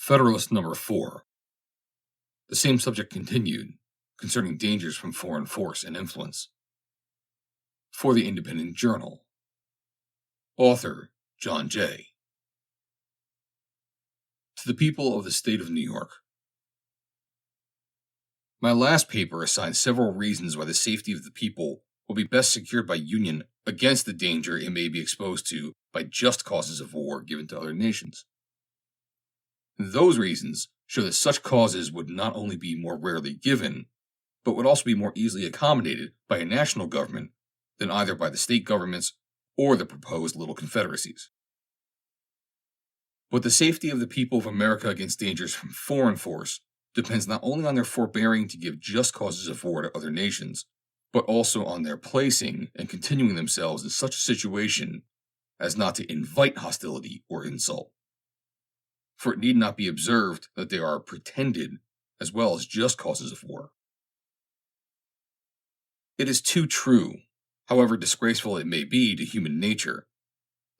Federalist number 4. The same subject continued, concerning dangers from foreign force and influence. For the Independent Journal. Author, John J. To the people of the state of New York. My last paper assigned several reasons why the safety of the people will be best secured by union against the danger it may be exposed to by just causes of war given to other nations. Those reasons show that such causes would not only be more rarely given, but would also be more easily accommodated by a national government than either by the state governments or the proposed little confederacies. But the safety of the people of America against dangers from foreign force depends not only on their forbearing to give just causes of war to other nations, but also on their placing and continuing themselves in such a situation as not to invite hostility or insult. For it need not be observed that there are pretended as well as just causes of war. It is too true, however disgraceful it may be to human nature,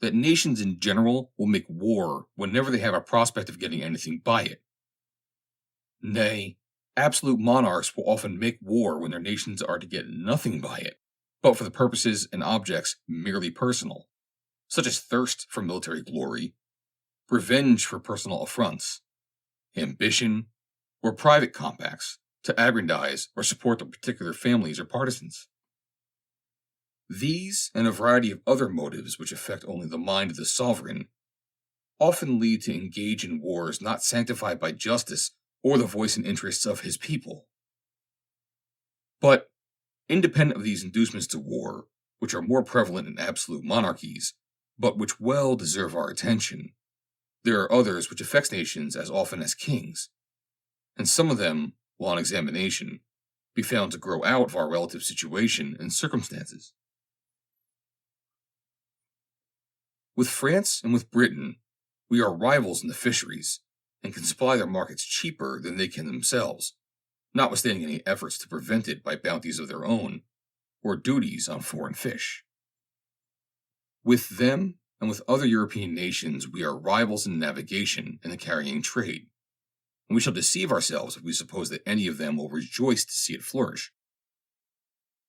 that nations in general will make war whenever they have a prospect of getting anything by it. Nay, absolute monarchs will often make war when their nations are to get nothing by it, but for the purposes and objects merely personal, such as thirst for military glory, revenge for personal affronts, ambition, or private compacts to aggrandize or support their particular families or partisans. These and a variety of other motives which affect only the mind of the sovereign often lead to engage in wars not sanctified by justice or the voice and interests of his people. But, independent of these inducements to war, which are more prevalent in absolute monarchies, but which well deserve our attention, there are others which affect nations as often as kings, and some of them, while on examination, be found to grow out of our relative situation and circumstances. With France and with Britain, we are rivals in the fisheries, and can supply their markets cheaper than they can themselves, notwithstanding any efforts to prevent it by bounties of their own, or duties on foreign fish. With them and with other European nations, we are rivals in navigation and the carrying trade, and we shall deceive ourselves if we suppose that any of them will rejoice to see it flourish.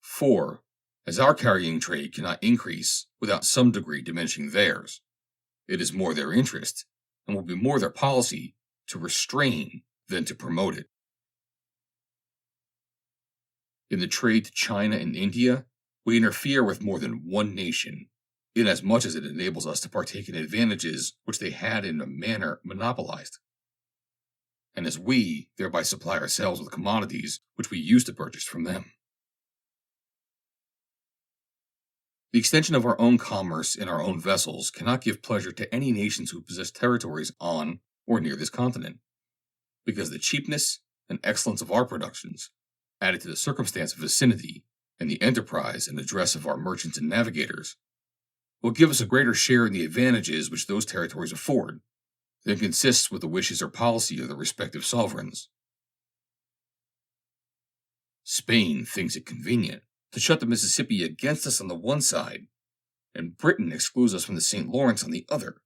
For, as our carrying trade cannot increase without some degree diminishing theirs, it is more their interest, and will be more their policy, to restrain than to promote it. In the trade to China and India, we interfere with more than one nation, inasmuch as it enables us to partake in advantages which they had in a manner monopolized, and as we thereby supply ourselves with commodities which we used to purchase from them. The extension of our own commerce in our own vessels cannot give pleasure to any nations who possess territories on or near this continent, because the cheapness and excellence of our productions, added to the circumstance of vicinity and the enterprise and address of our merchants and navigators, will give us a greater share in the advantages which those territories afford than consists with the wishes or policy of the respective sovereigns. Spain thinks it convenient to shut the Mississippi against us on the one side, and Britain excludes us from the St. Lawrence on the other.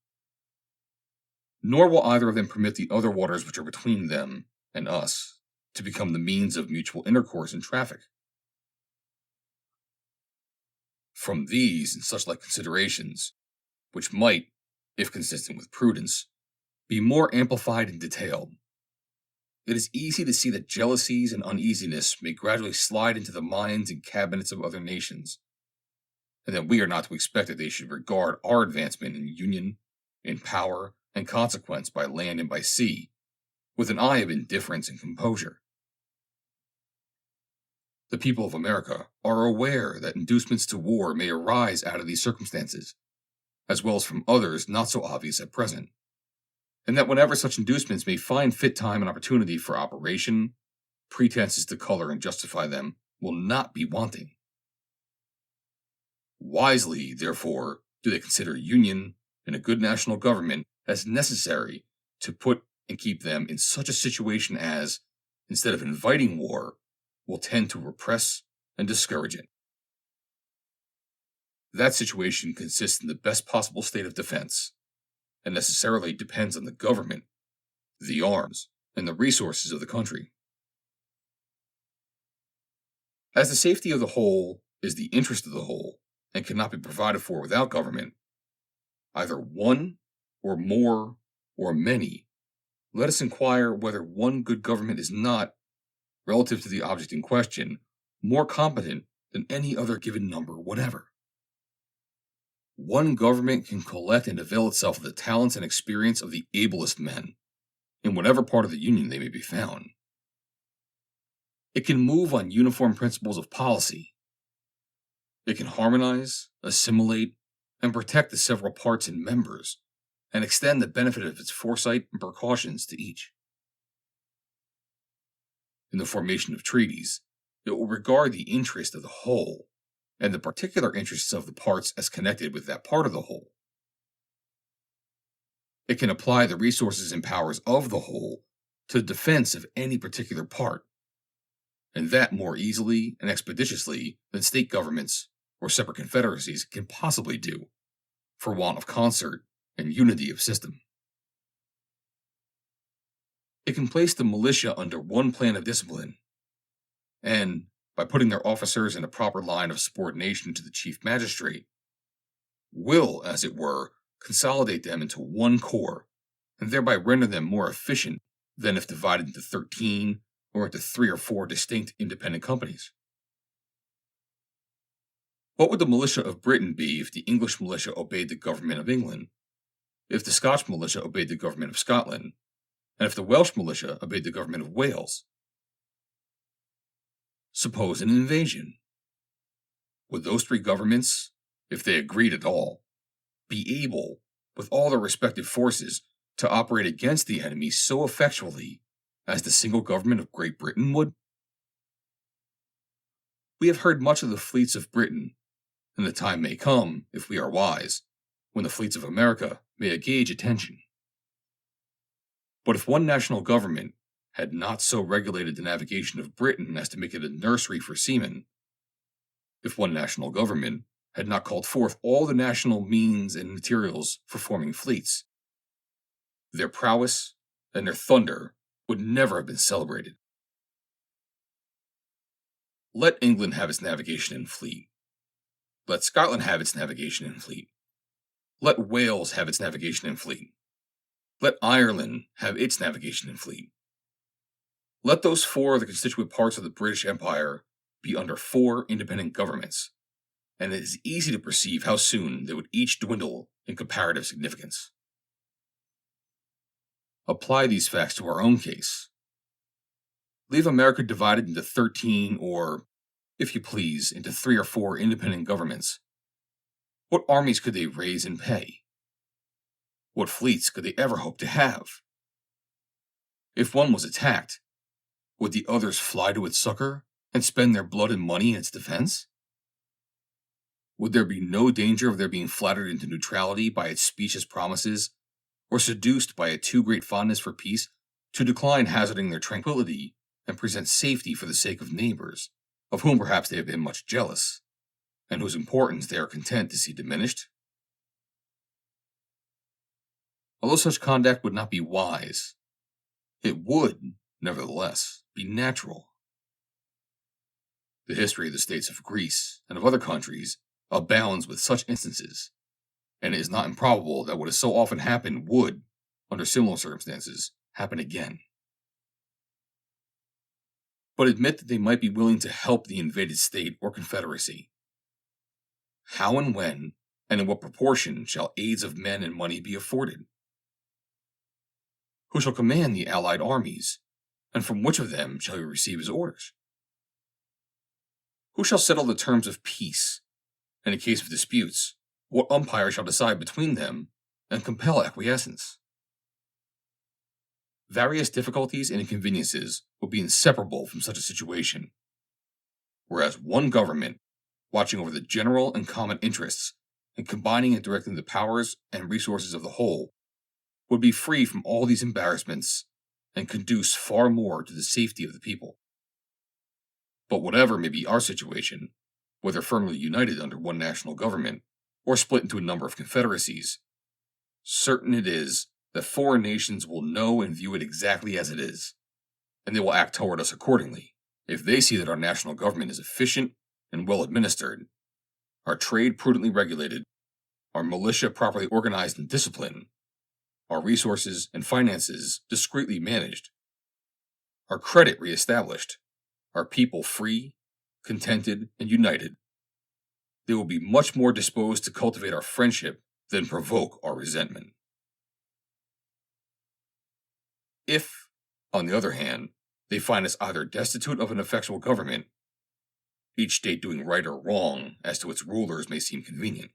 Nor will either of them permit the other waters which are between them and us to become the means of mutual intercourse and traffic. From these and such like considerations, which might, if consistent with prudence, be more amplified and detailed, it is easy to see that jealousies and uneasiness may gradually slide into the minds and cabinets of other nations, and that we are not to expect that they should regard our advancement in union, in power, and consequence by land and by sea, with an eye of indifference and composure. The people of America are aware that inducements to war may arise out of these circumstances, as well as from others not so obvious at present, and that whenever such inducements may find fit time and opportunity for operation, pretenses to color and justify them will not be wanting. Wisely, therefore, do they consider union and a good national government as necessary to put and keep them in such a situation as, instead of inviting war, will tend to repress and discourage it. That situation consists in the best possible state of defense, and necessarily depends on the government the arms, and the resources of the country. As the safety of the whole is the interest of the whole and cannot be provided for without government, either one or more or many, let us inquire whether one good government is not, relative to the object in question, more competent than any other given number whatever. One government can collect and avail itself of the talents and experience of the ablest men, in whatever part of the Union they may be found. It can move on uniform principles of policy. It can harmonize, assimilate, and protect the several parts and members, and extend the benefit of its foresight and precautions to each. In the formation of treaties, it will regard the interest of the whole, and the particular interests of the parts as connected with that part of the whole. It can apply the resources and powers of the whole to the defense of any particular part, and that more easily and expeditiously than state governments or separate confederacies can possibly do, for want of concert and unity of system. It can place the militia under one plan of discipline, and, by putting their officers in a proper line of subordination to the chief magistrate, will, as it were, consolidate them into one corps, and thereby render them more efficient than if divided into 13 or into 3 or 4 distinct independent companies. What would the militia of Britain be if the English militia obeyed the government of England, if the Scotch militia obeyed the government of Scotland, and if the Welsh militia obeyed the government of Wales? Suppose an invasion. Would those 3 governments, if they agreed at all, be able, with all their respective forces, to operate against the enemy so effectually as the single government of Great Britain would? We have heard much of the fleets of Britain, and the time may come, if we are wise, when the fleets of America may engage attention. But if one national government had not so regulated the navigation of Britain as to make it a nursery for seamen, if one national government had not called forth all the national means and materials for forming fleets, their prowess and their thunder would never have been celebrated. Let England have its navigation and fleet. Let Scotland have its navigation and fleet. Let Wales have its navigation and fleet. Let Ireland have its navigation and fleet. Let those 4 of the constituent parts of the British Empire be under 4 independent governments, and it is easy to perceive how soon they would each dwindle in comparative significance. Apply these facts to our own case. Leave America divided into 13 or, if you please, into 3 or 4 independent governments. What armies could they raise and pay? What fleets could they ever hope to have? If one was attacked, would the others fly to its succor and spend their blood and money in its defense? Would there be no danger of their being flattered into neutrality by its specious promises, or seduced by a too great fondness for peace to decline hazarding their tranquility and present safety for the sake of neighbors, of whom perhaps they have been much jealous, and whose importance they are content to see diminished? Although such conduct would not be wise, it would, nevertheless, be natural. The history of the states of Greece and of other countries abounds with such instances, and it is not improbable that what has so often happened would, under similar circumstances, happen again. But admit that they might be willing to help the invaded state or confederacy. How and when, and in what proportion shall aids of men and money be afforded? Who shall command the allied armies, and from which of them shall he receive his orders? Who shall settle the terms of peace, and in case of disputes, what umpire shall decide between them and compel acquiescence? Various difficulties and inconveniences will be inseparable from such a situation, whereas one government, watching over the general and common interests, and combining and directing the powers and resources of the whole, would be free from all these embarrassments and conduce far more to the safety of the people. But whatever may be our situation, whether firmly united under one national government, or split into a number of confederacies, certain it is that foreign nations will know and view it exactly as it is, and they will act toward us accordingly if they see that our national government is efficient and well administered, our trade prudently regulated, our militia properly organized and disciplined, our resources and finances discreetly managed, our credit reestablished, our people free, contented, and united. They will be much more disposed to cultivate our friendship than provoke our resentment. If, on the other hand, they find us either destitute of an effectual government, each state doing right or wrong as to its rulers may seem convenient,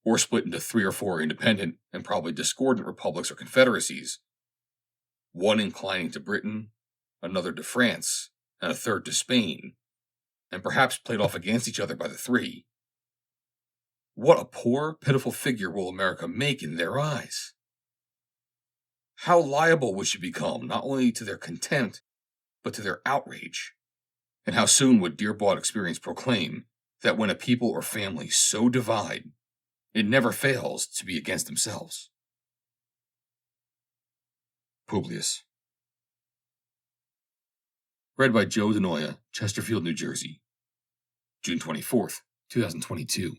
or split into 3 or 4 independent and probably discordant republics or confederacies, one inclining to Britain, another to France, and a third to Spain, and perhaps played off against each other by the 3, what a poor, pitiful figure will America make in their eyes? How liable would she become not only to their contempt, but to their outrage? And how soon would dear-bought experience proclaim that when a people or family so divide, it never fails to be against themselves? Publius. Read by Joe DeNoia, Chesterfield, New Jersey. June 24th, 2022.